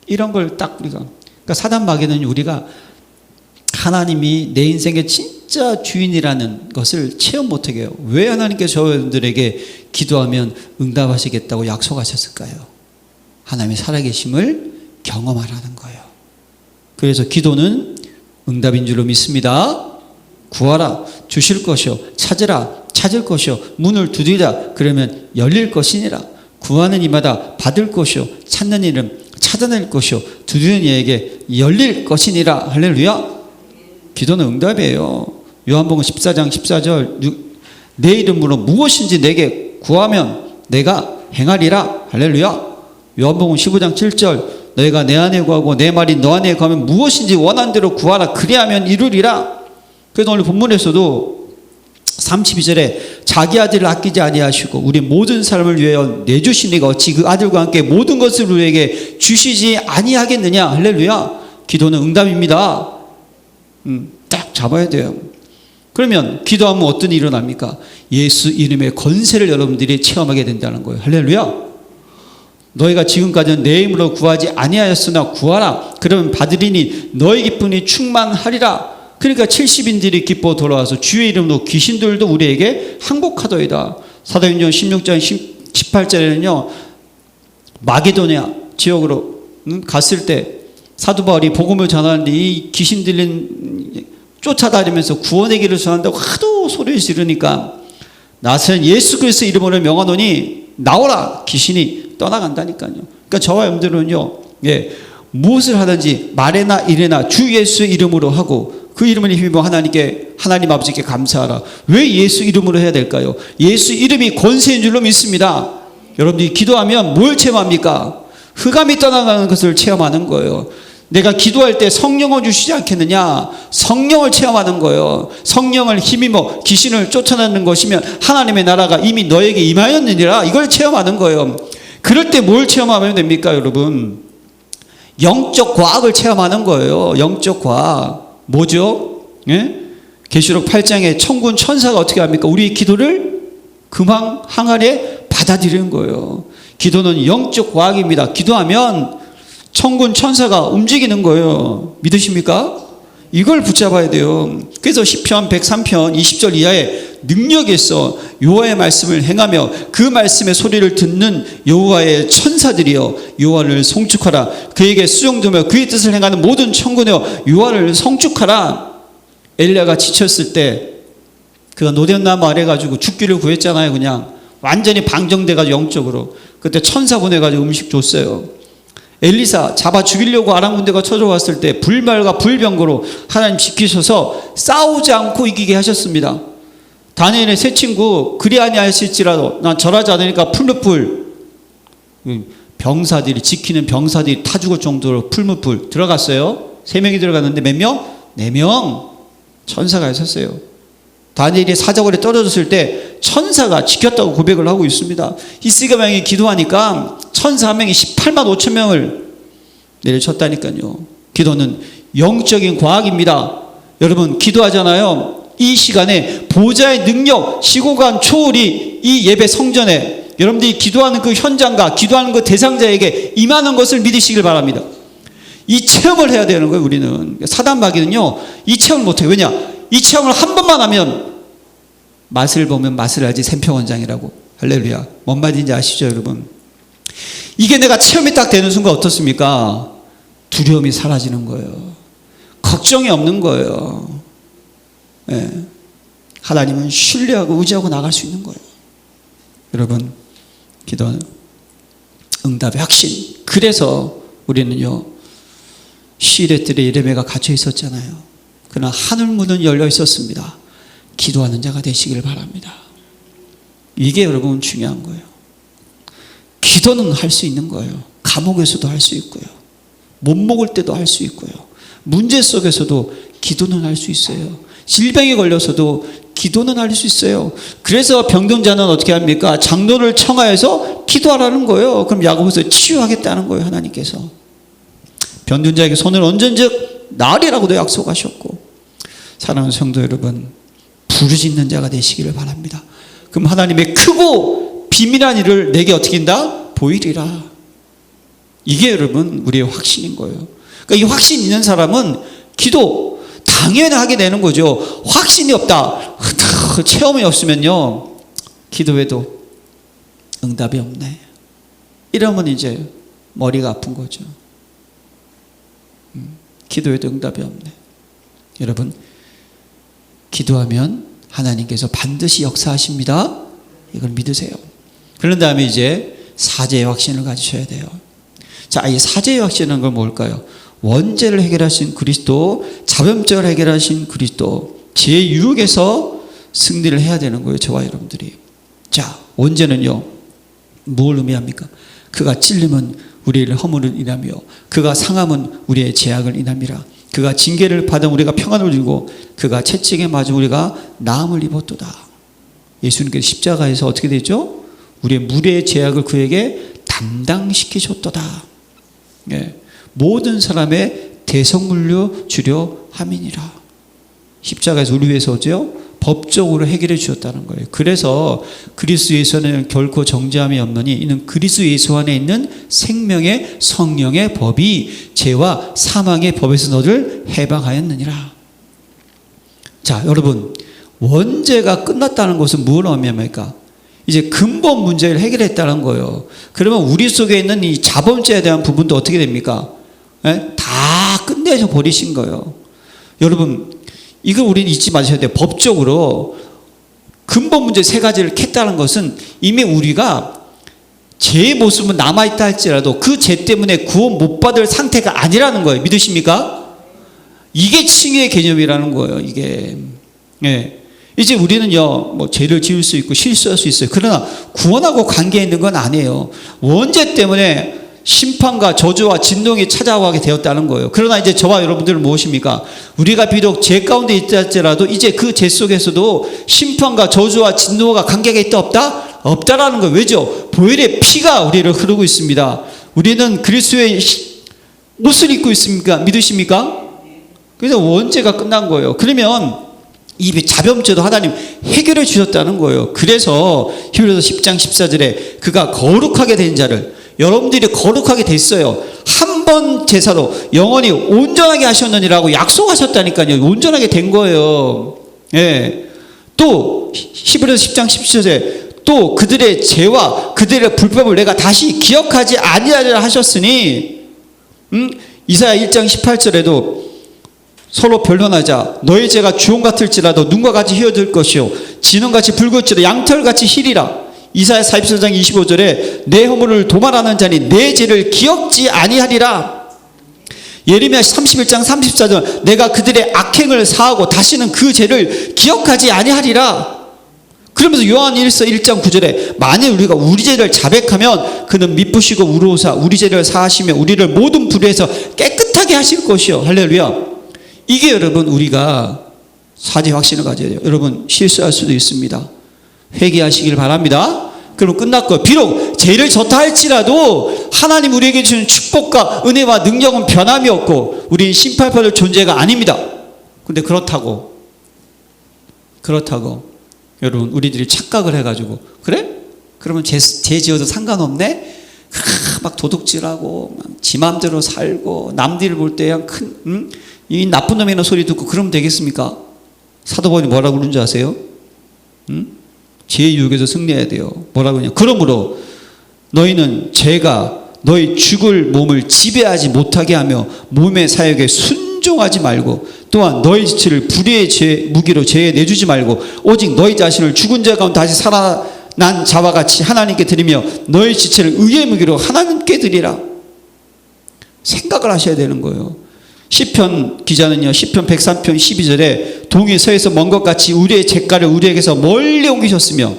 이런 걸 딱 우리가, 그러니까 사단 마귀는 우리가 하나님이 내 인생의 진짜 주인이라는 것을 체험 못하게 해요. 왜 하나님께서 저희들에게 기도하면 응답하시겠다고 약속하셨을까요? 하나님의 살아계심을 경험하라는 거예요. 그래서 기도는 응답인 줄로 믿습니다. 구하라 주실 것이요, 찾으라 찾을 것이요, 문을 두드리라 그러면 열릴 것이니라. 구하는 이마다 받을 것이요, 찾는 이는 찾아낼 것이요, 두드리는 이에게 열릴 것이니라. 할렐루야. 기도는 응답이에요. 요한복음 14장 14절 내 이름으로 무엇인지 내게 구하면 내가 행하리라. 할렐루야. 요한복음 15장 7절 너희가 내 안에 구하고 내 말이 너 안에 구하면 무엇인지 원하는 대로 구하라. 그리하면 이루리라. 그래서 오늘 본문에서도 32절에 자기 아들을 아끼지 아니하시고 우리 모든 사람을 위하여 내주시니가 어찌 그 아들과 함께 모든 것을 우리에게 주시지 아니하겠느냐. 할렐루야. 기도는 응답입니다. 딱 잡아야 돼요. 그러면 기도하면 어떤 일이 일어납니까? 예수 이름의 권세를 여러분들이 체험하게 된다는 거예요. 할렐루야. 너희가 지금까지는 내 이름으로 구하지 아니하였으나 구하라. 그러면 받으리니 너희 기쁨이 충만하리라. 그러니까 70인들이 기뻐 돌아와서 주의 이름으로 귀신들도 우리에게 항복하더이다. 사도행전 16장 18절에는요 마게도냐 지역으로 갔을 때 사도 바울이 복음을 전하는데 이 귀신 들린 쫓아다니면서 구원의 길을 전한다고 하도 소리를 지르니까 나서는 예수 그리스도 이름으로 명하노니 나오라. 귀신이 떠나간다니까요. 그러니까 저와 여러분들은요, 무엇을 하든지 말에나 일에나 주 예수 이름으로 하고 그 이름을 힘입어 하나님 아버지께 감사하라. 왜 예수 이름으로 해야 될까요? 예수 이름이 권세인 줄로 믿습니다. 여러분들이 기도하면 뭘 체험합니까? 흑암이 떠나가는 것을 체험하는 거예요. 내가 기도할 때 성령을 주시지 않겠느냐? 성령을 체험하는 거예요. 성령을 힘입어 귀신을 쫓아내는 것이면 하나님의 나라가 이미 너에게 임하였느니라. 이걸 체험하는 거예요. 그럴 때 뭘 체험하면 됩니까, 여러분? 영적 과학을 체험하는 거예요. 영적 과학. 뭐죠? 계시록 8장에 천군 천사가 어떻게 합니까? 우리의 기도를 금방 항아리에 받아들이는 거예요. 기도는 영적 과학입니다. 기도하면 천군 천사가 움직이는 거예요. 믿으십니까? 이걸 붙잡아야 돼요. 그래서 시편 103편 20절 이하에 능력이 있어 여호와의 말씀을 행하며 그 말씀의 소리를 듣는 여호와의 천사들이여 여호와를 송축하라. 그에게 수종두며 그의 뜻을 행하는 모든 천군이여 여호와를 송축하라. 엘리야가 지쳤을 때 그가 노련나무 아래 가지고 죽기를 구했잖아요. 그냥 완전히 방정돼가지고 영적으로. 그때 천사 보내가지고 음식 줬어요. 엘리사 잡아 죽이려고 아람 군대가 쳐들어왔을 때 불말과 불병거로 하나님 지키셔서 싸우지 않고 이기게 하셨습니다. 다니엘의 세 친구 그리 아니하실지라도 난 절하지 않으니까 풀무불, 병사들이 지키는 병사들이 타 죽을 정도로 풀무불 들어갔어요. 3명이 들어갔는데 몇 명? 4명 천사가 있었어요. 다니엘이 사자굴에 떨어졌을 때 천사가 지켰다고 고백을 하고 있습니다. 히스기야 왕이 기도하니까 천사 한 명이 18만 5천 명을 내려쳤다니까요. 기도는 영적인 과학입니다. 여러분 기도하잖아요. 이 시간에 보좌의 능력, 시공간 초월이 이 예배 성전에 여러분들이 기도하는 그 현장과 기도하는 그 대상자에게 임하는 것을 믿으시길 바랍니다. 이 체험을 해야 되는 거예요. 우리는 사단마귀는요 이 체험을 못해요. 왜냐? 이 체험을 한 번만 하면 맛을 보면 맛을 알지 샘평원장이라고. 할렐루야. 뭔 말인지 아시죠 여러분? 이게 내가 체험이 딱 되는 순간 어떻습니까? 두려움이 사라지는 거예요. 걱정이 없는 거예요. 네. 하나님은 신뢰하고 의지하고 나갈 수 있는 거예요. 여러분 기도는 응답의 확신. 그래서 우리는요 시일의 뜰에 예레미야가 갇혀 있었잖아요. 그러나 하늘 문은 열려 있었습니다. 기도하는 자가 되시길 바랍니다. 이게 여러분 중요한 거예요. 기도는 할 수 있는 거예요. 감옥에서도 할 수 있고요. 못 먹을 때도 할 수 있고요. 문제 속에서도 기도는 할 수 있어요. 질병에 걸려서도 기도는 할 수 있어요. 그래서 병든 자는 어떻게 합니까? 장로를 청하여서 기도하라는 거예요. 그럼 야고보서 치유하겠다는 거예요. 하나님께서 병든 자에게 손을 얹은즉 나으리라고도 약속하셨고. 사랑하는 성도 여러분, 부르짖는 자가 되시기를 바랍니다. 그럼 하나님의 크고 비밀한 일을 내게 어떻게 한다? 보이리라. 이게 여러분 우리의 확신인 거예요. 그러니까 이 확신 있는 사람은 기도 당연히 하게 되는 거죠. 확신이 없다, 체험이 없으면요 기도해도 응답이 없네, 이러면 이제 머리가 아픈 거죠. 기도해도 응답이 없네. 여러분 기도하면 하나님께서 반드시 역사하십니다. 이걸 믿으세요. 그런 다음에 이제 사죄의 확신을 가지셔야 돼요. 자, 이 사죄의 확신은 건 뭘까요? 원죄를 해결하신 그리스도, 자범죄를 해결하신 그리스도, 제6에서 승리를 해야 되는 거예요. 저와 여러분들이. 자, 원죄는요 뭘 의미합니까? 그가 찔림은 우리를 허물을 인하며 그가 상함은 우리의 죄악을 인함이라. 그가 징계를 받은 우리가 평안을 누리고 그가 채찍에 맞은 우리가 나음을 입었도다. 예수님께서 십자가에서 어떻게 되죠? 우리의 무례의 죄악을 그에게 담당시키셨도다. 예. 모든 사람의 대성물로 주려 함이니라. 십자가에서 우리 위해서 어째요? 법적으로 해결해 주셨다는 거예요. 그래서 그리스도 예수는 결코 정죄함이 없느니 이는 그리스도 예수 안에 있는 생명의 성령의 법이 죄와 사망의 법에서 너를 해방하였느니라. 자, 여러분 원죄가 끝났다는 것은 무엇을 의미합니까? 이제 근본 문제를 해결했다는 거예요. 그러면 우리 속에 있는 이 자범죄에 대한 부분도 어떻게 됩니까? 예? 다 끝내서 버리신 거예요. 여러분 이걸 우리는 잊지 마셔야 돼요. 법적으로 근본 문제 3가지를 캤다는 것은 이미 우리가 죄의 모습은 남아있다 할지라도 그 죄 때문에 구원 못 받을 상태가 아니라는 거예요. 믿으십니까? 이게 칭의의 개념이라는 거예요. 이게. 예. 이제 우리는요 뭐 죄를 지을 수 있고 실수할 수 있어요. 그러나 구원하고 관계 있는 건 아니에요. 원죄 때문에 심판과 저주와 진동이 찾아오게 되었다는 거예요. 그러나 이제 저와 여러분들은 무엇입니까? 우리가 비록 죄 가운데 있다 할지라도 이제 그 죄 속에서도 심판과 저주와 진동과 관계가 있다 없다? 없다라는 거예요. 왜죠? 보혈의 피가 우리를 흐르고 있습니다. 우리는 그리스도의 옷을 입고 있습니까? 믿으십니까? 그래서 원죄가 끝난 거예요. 그러면 이 자범죄도 하나님 해결해 주셨다는 거예요. 그래서 히브리서 10장 14절에 그가 거룩하게 된 자를, 여러분들이 거룩하게 됐어요. 한 번 제사로 영원히 온전하게 하셨느니라고 약속하셨다니까요. 온전하게 된 거예요. 예. 또 히브리서 10장 17절에 또 그들의 죄와 그들의 불법을 내가 다시 기억하지 아니하리라 하셨으니 이사야 1장 18절에도 서로 변론하자. 너의 죄가 주홍 같을지라도 눈과 같이 희어질 것이요 지능같이 붉을지라도 양털같이 희리라. 이사야 44장 25절에 내 허물을 도말하는 자니 내 죄를 기억지 아니하리라. 예레미야 31장 34절 내가 그들의 악행을 사하고 다시는 그 죄를 기억하지 아니하리라. 그러면서 요한 1장 9절에 만일 우리가 우리 죄를 자백하면 그는 미쁘시고 우로사 우리 죄를 사하시며 우리를 모든 불의에서 깨끗하게 하실 것이요. 할렐루야. 이게 여러분 우리가 사죄 확신을 가져야 돼요. 여러분 실수할 수도 있습니다. 회개하시길 바랍니다. 그럼 끝났고 비록 죄를 졌다 할지라도 하나님 우리에게 주는 축복과 은혜와 능력은 변함이 없고 우리는 심판받을 존재가 아닙니다. 근데 그렇다고 여러분 우리들이 착각을 해가지고 그래? 그러면 죄 지어도 상관없네? 막 도둑질하고 지 맘대로 살고 남들을 볼 때 그냥 이 나쁜 놈이라는 소리 듣고 그러면 되겠습니까? 사도 바울이 뭐라고 그러는지 아세요? 죄의 유혹에서 승리해야 돼요. 뭐라고 하냐? 그러므로 너희는 죄가 너희 죽을 몸을 지배하지 못하게 하며 몸의 사역에 순종하지 말고 또한 너희 지체를 불의의 무기로 죄에 내주지 말고 오직 너희 자신을 죽은 자 가운데 다시 살아난 자와 같이 하나님께 드리며 너희 지체를 의의 무기로 하나님께 드리라. 생각을 하셔야 되는 거예요. 시편 기자는요, 시편 103편 12절에 동이 서에서 먼 것 같이 우리의 죄가를 우리에게서 멀리 옮기셨으며,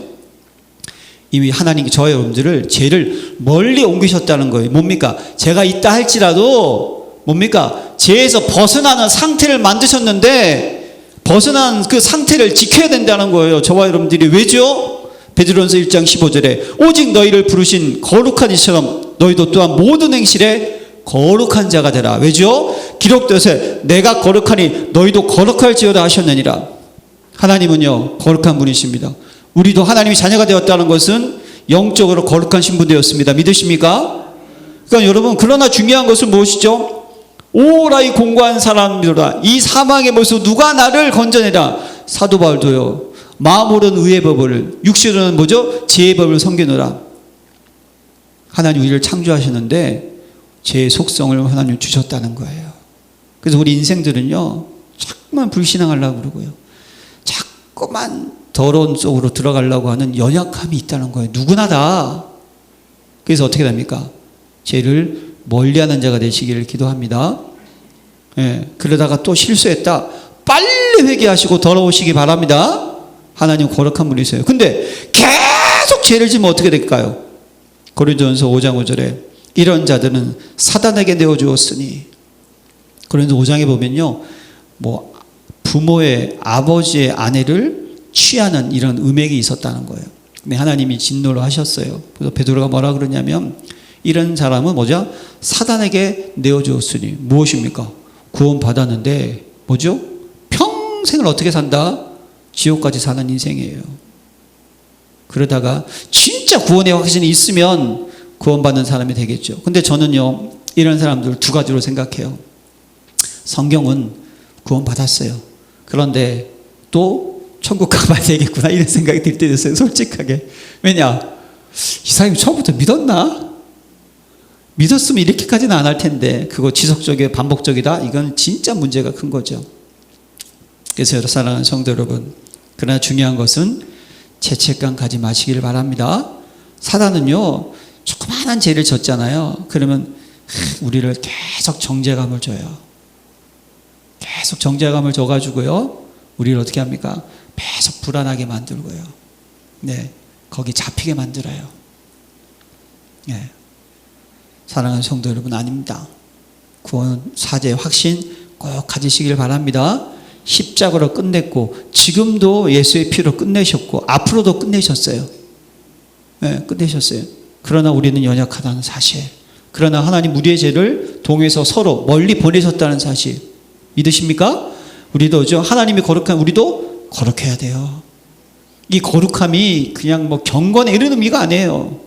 이미 하나님이 저와 여러분들을 죄를 멀리 옮기셨다는 거예요. 뭡니까? 죄가 있다 할지라도 뭡니까? 죄에서 벗어나는 상태를 만드셨는데 벗어난 그 상태를 지켜야 된다는 거예요. 저와 여러분들이. 왜죠? 베드로전서 1장 15절에 오직 너희를 부르신 거룩한 이처럼 너희도 또한 모든 행실에 거룩한 자가 되라. 왜죠? 기록되어서 내가 거룩하니 너희도 거룩할지어다 하셨느니라. 하나님은요 거룩한 분이십니다. 우리도 하나님이 자녀가 되었다는 것은 영적으로 거룩한 신분되었습니다. 믿으십니까? 그러니까 여러분, 그러나 중요한 것은 무엇이죠? 오라 이 공고한 사람들아 이 사망의 몸에서 누가 나를 건져내라. 사도 바울도요 마음으로는 의의 법을 육신으로는 뭐죠? 죄의 법을 섬기노라. 하나님 우리를 창조하셨는데 죄의 속성을 하나님 주셨다는 거예요. 그래서 우리 인생들은요 자꾸만 불신앙하려고 그러고요 자꾸만 더러운 쪽으로 들어가려고 하는 연약함이 있다는 거예요. 누구나 다. 그래서 어떻게 됩니까? 죄를 멀리하는 자가 되시기를 기도합니다. 예, 그러다가 또 실수했다 빨리 회개하시고 돌아오시기 바랍니다. 하나님 거룩한 분이세요. 근데 계속 죄를 지면 어떻게 될까요? 고린도전서 5장 5절에 이런 자들은 사단에게 내어주었으니, 고린도 5장에 보면요 뭐 부모의 아버지의 아내를 취하는 이런 음행이 있었다는 거예요. 근데 하나님이 진노를 하셨어요. 그래서 베드로가 뭐라 그러냐면 이런 사람은 뭐죠? 사단에게 내어주었으니 무엇입니까? 구원 받았는데 뭐죠? 평생을 어떻게 산다? 지옥까지 사는 인생이에요. 그러다가 진짜 구원의 확신이 있으면 구원받는 사람이 되겠죠. 근데 저는요 이런 사람들 두 가지로 생각해요. 성경은 구원받았어요. 그런데 또 천국 가봐야 되겠구나 이런 생각이 들 때도 있어요. 솔직하게. 왜냐? 이 사람이 처음부터 믿었나? 믿었으면 이렇게까지는 안 할 텐데 그거 지속적이고 반복적이다? 이건 진짜 문제가 큰 거죠. 그래서 사랑하는 성도 여러분, 그러나 중요한 것은 죄책감 가지 마시길 바랍니다. 사단은요 조그마한 죄를 졌잖아요. 그러면 우리를 계속 정죄감을 줘요. 계속 정죄감을 줘가지고요 우리를 어떻게 합니까? 계속 불안하게 만들고요. 네, 거기 잡히게 만들어요. 네. 사랑하는 성도 여러분, 아닙니다. 구원 사죄의 확신 꼭 가지시길 바랍니다. 십자가로 끝냈고 지금도 예수의 피로 끝내셨고 앞으로도 끝내셨어요. 네, 끝내셨어요. 그러나 우리는 연약하다는 사실, 그러나 하나님 우리의 죄를 동에서 서로 멀리 보내셨다는 사실 믿으십니까? 우리도 하나님이 거룩한 우리도 거룩해야 돼요. 이 거룩함이 그냥 뭐 경건에 이런 의미가 아니에요.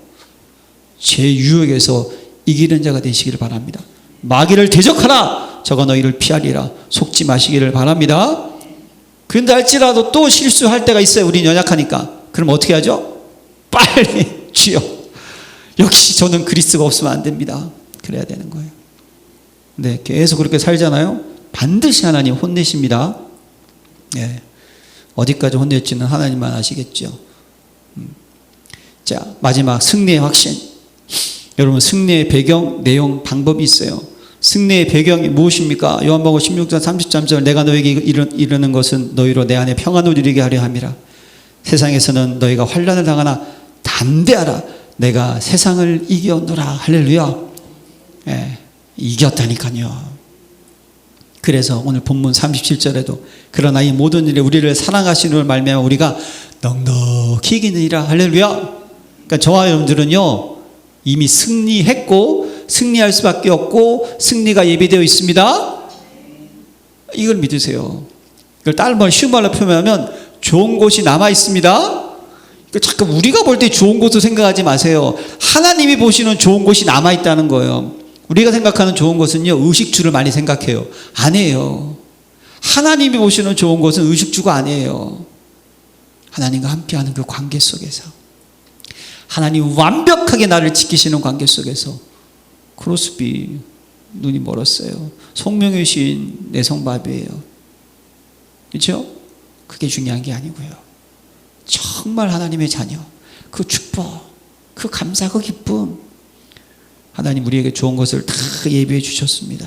죄 유혹에서 이기는 자가 되시기를 바랍니다. 마귀를 대적하라. 저가 너희를 피하리라. 속지 마시기를 바랍니다. 그런데 할지라도 또 실수할 때가 있어요. 우린 연약하니까. 그럼 어떻게 하죠? 빨리 주여 역시 저는 그리스도가 없으면 안 됩니다. 그래야 되는 거예요. 네, 계속 그렇게 살잖아요. 반드시 하나님 혼내십니다. 네, 어디까지 혼낼지는 하나님만 아시겠죠. 자, 마지막 승리의 확신. 여러분, 승리의 배경, 내용, 방법이 있어요. 승리의 배경이 무엇입니까? 요한복음 16장 33절, 내가 너에게 이르는 것은 너희로 내 안에 평안을 누리게 하려 함이라. 세상에서는 너희가 환난을 당하나 담대하라. 내가 세상을 이겼노라. 할렐루야. 예, 이겼다니까요. 그래서 오늘 본문 37절에도 그러나 이 모든 일에 우리를 사랑하시는 말미암아 우리가 넉넉히 이기느니라. 할렐루야. 그러니까 저와 여러분들은요, 이미 승리했고 승리할 수밖에 없고 승리가 예비되어 있습니다. 이걸 믿으세요. 이걸 다른 말 쉬운 말로 표현하면 좋은 곳이 남아 있습니다. 자꾸 우리가 볼 때 좋은 곳을 생각하지 마세요. 하나님이 보시는 좋은 곳이 남아 있다는 거예요. 우리가 생각하는 좋은 것은요, 의식주를 많이 생각해요. 아니에요. 하나님이 보시는 좋은 것은 의식주가 아니에요. 하나님과 함께하는 그 관계 속에서, 하나님 완벽하게 나를 지키시는 관계 속에서, 크로스비 눈이 멀었어요. 송명의 시인 내성밥이에요. 그렇죠? 그게 중요한 게 아니고요. 정말 하나님의 자녀, 그 축복, 그 감사, 그 기쁨, 하나님 우리에게 좋은 것을 다 예비해 주셨습니다.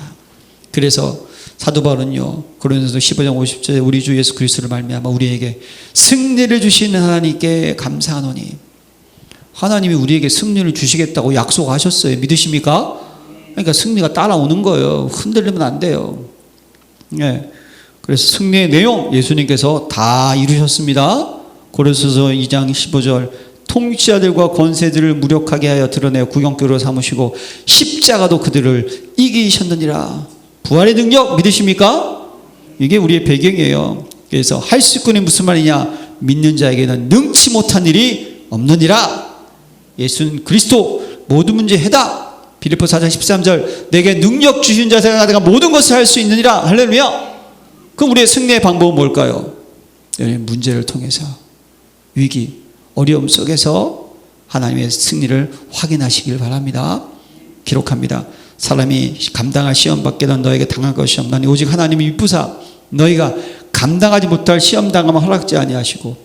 그래서 사도 바울은요, 고린도서 15장 50절에 우리 주 예수 그리스도를 말미암아 우리에게 승리를 주시는 하나님께 감사하노니. 하나님이 우리에게 승리를 주시겠다고 약속하셨어요. 믿으십니까? 그러니까 승리가 따라오는 거예요. 흔들리면 안 돼요. 네. 그래서 승리의 내용 예수님께서 다 이루셨습니다. 고린도서 2장 15절, 통치자들과 권세들을 무력하게 하여 드러내어 구경거리로 삼으시고 십자가도 그들을 이기셨느니라. 부활의 능력 믿으십니까? 이게 우리의 배경이에요. 그래서 할 수 있군이 무슨 말이냐? 믿는 자에게는 능치 못한 일이 없느니라. 예수는 그리스도 모든 문제 해답. 빌립보 4장 13절, 내게 능력 주신 자가 내가 모든 것을 할 수 있느니라. 할렐루야. 그럼 우리의 승리의 방법은 뭘까요? 문제를 통해서, 위기, 어려움 속에서 하나님의 승리를 확인하시길 바랍니다. 기록합니다. 사람이 감당할 시험 밖에는 너에게 당할 것이 없나니 오직 하나님이 미쁘사 너희가 감당하지 못할 시험 당하면 허락지 아니하시고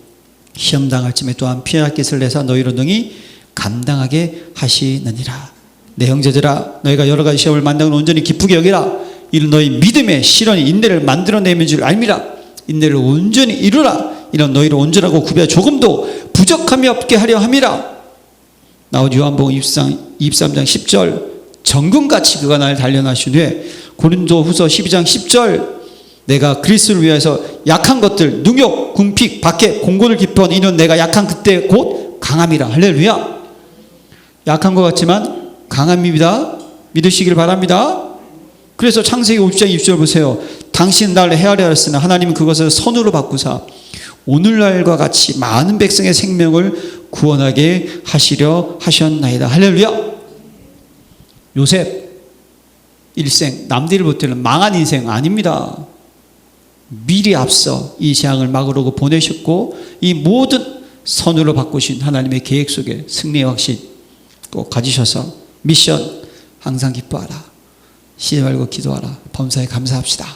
시험 당할 쯤에 또한 피할 것을 내사 너희로 능히 감당하게 하시느니라. 내 형제들아, 너희가 여러 가지 시험을 만나는 온전히 기쁘게 여기라. 이는 너희 믿음의 실현이 인내를 만들어내는 줄 알미라. 인내를 온전히 이루라. 이런 너희를 온전하고 구비하 조금도 부족함이 없게 하려 함이라. 나오지 요한복음 23장 10절, 정금같이 그가 나를 단련하신 후에 고린도후서 12장 10절, 내가 그리스도를 위해서 약한 것들 능욕, 궁핍, 박해, 공고를 기뻐한 이는 내가 약한 그때 곧 강함이라. 할렐루야. 약한 것 같지만 강함입니다. 믿으시길 바랍니다. 그래서 창세기 50장 20절 보세요. 당신은 나를 헤아려 하였으나 하나님은 그것을 선으로 바꾸사 오늘날과 같이 많은 백성의 생명을 구원하게 하시려 하셨나이다. 할렐루야. 요셉 일생, 남들이 볼 때는 망한 인생 아닙니다. 미리 앞서 이 재앙을 막으려고 보내셨고 이 모든 선으로 바꾸신 하나님의 계획 속에 승리의 확신 꼭 가지셔서 미션 항상 기뻐하라. 쉬지 말고 기도하라. 범사에 감사합시다.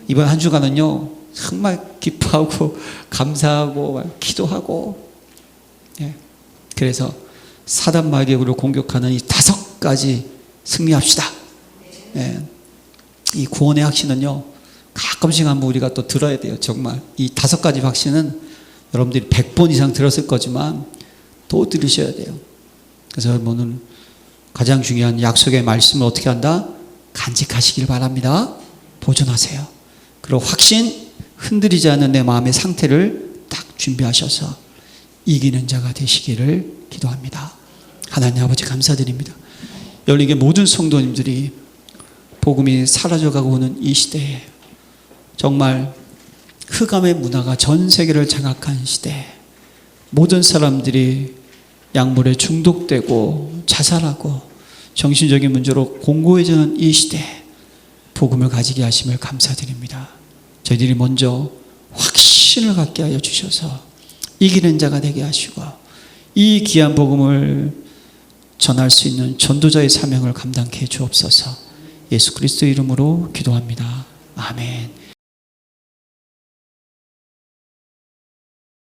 이번 한 주간은요, 정말 기뻐하고 감사하고 기도하고, 예. 그래서 사단 마귀를 공격하는 이 5가지 승리합시다. 예. 이 구원의 확신은요, 가끔씩 한번 우리가 또 들어야 돼요. 정말 이 5가지 확신은 여러분들이 100번 이상 들었을 거지만 또 들으셔야 돼요. 그래서 여러분은 가장 중요한 약속의 말씀을 어떻게 한다? 간직하시길 바랍니다. 보존하세요. 그리고 확신, 흔들리지 않는 내 마음의 상태를 딱 준비하셔서 이기는 자가 되시기를 기도합니다. 하나님 아버지 감사드립니다. 열리게 모든 성도님들이 복음이 사라져가고 오는 이 시대에 정말 흑암의 문화가 전 세계를 장악한 시대, 모든 사람들이 약물에 중독되고 자살하고 정신적인 문제로 공고해지는 이 시대에 복음을 가지게 하심을 감사드립니다. 저희들이 먼저 확신을 갖게 하여 주셔서 이기는 자가 되게 하시고 이 귀한 복음을 전할 수 있는 전도자의 사명을 감당케 해 주옵소서. 예수 그리스도 이름으로 기도합니다. 아멘.